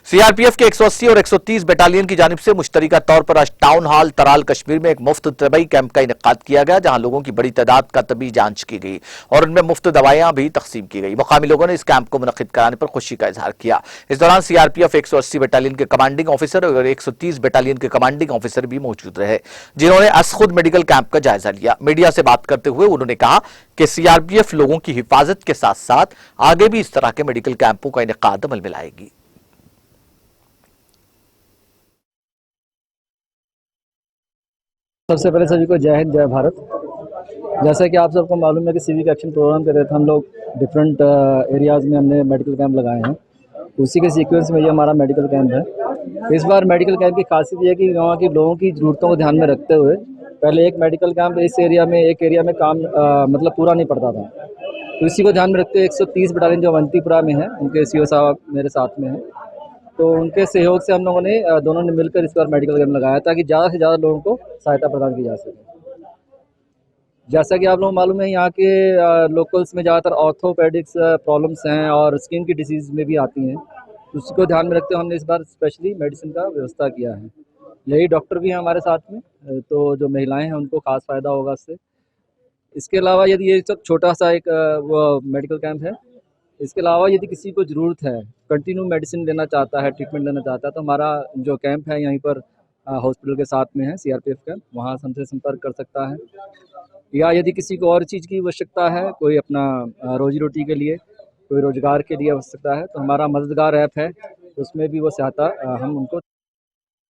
CRPF के 180 और 130 battalion की जानिब से मुश्तरका तौर पर आज टाउन हॉल तराल कश्मीर में एक मुफ्त तबी कैंप का इनेकाद किया गया, जहां लोगों की बड़ी तादाद का तबी जांच की गई और उनमें मुफ्त दवाइयां भी तकसीम की गई। मुकामी लोगों ने इस कैंप को मुनक्किद कराने पर खुशी का इजहार किया। इस दौरान सीआरपीएफ 180 बटालियन के कमांडिंग ऑफिसर और 130 बटालियन के कमांडिंग ऑफिसर भी मौजूद रहे, जिन्होंने खुद मेडिकल कैंप का जायजा लिया। मीडिया से बात करते हुए उन्होंने कहा कि सीआरपीएफ लोगों की हिफाजत के साथ साथ आगे भी इस तरह के मेडिकल कैंपों का इनेकाद अमल में लाएगी। सबसे पहले सभी को जय हिंद जय भारत। जैसा कि आप सबको मालूम है कि सिविक एक्शन प्रोग्राम के तहत हम लोग डिफरेंट एरियाज़ में हमने मेडिकल कैंप लगाए हैं। उसी के सीक्वेंस में ये हमारा मेडिकल कैंप है। इस बार मेडिकल कैंप की खासियत ये है कि गाँव के लोगों की ज़रूरतों को ध्यान में रखते हुए पहले एक मेडिकल कैंप इस एरिया में एक एरिया में काम मतलब पूरा नहीं पड़ता था, तो इसी को ध्यान में रखते हुए 130 बटालियन जो अवंतीपुरा में है, उनके सीओ साहब मेरे साथ में हैं, तो उनके सहयोग से हम लोगों ने दोनों ने मिलकर इस बार मेडिकल कैंप लगाया ताकि ज़्यादा से ज़्यादा लोगों को सहायता प्रदान की जा सके। जैसा कि आप लोगों को मालूम है, यहाँ के लोकल्स में ज़्यादातर ऑर्थोपेडिक्स प्रॉब्लम्स हैं और स्किन की डिसीज़ में भी आती हैं, तो उसको ध्यान में रखते हुए हमने इस बार स्पेशली मेडिसिन का व्यवस्था किया है। यही डॉक्टर भी हैं हमारे साथ में, तो जो महिलाएं हैं उनको खास फ़ायदा होगा इससे। इसके अलावा यदि ये सब छोटा सा एक वो मेडिकल कैंप है, इसके अलावा यदि किसी को ज़रूरत है, कंटिन्यू मेडिसिन लेना चाहता है, ट्रीटमेंट लेना चाहता है, तो हमारा जो कैंप है यहीं पर हॉस्पिटल के साथ में है सीआरपीएफ कैंप, वहाँ से हमसे संपर्क कर सकता है। या यदि किसी को और चीज़ की आवश्यकता है, कोई अपना रोजी रोटी के लिए, कोई रोजगार के लिए आवश्यकता है, तो हमारा मददगार ऐप है, उसमें भी वो सहायता हम उनको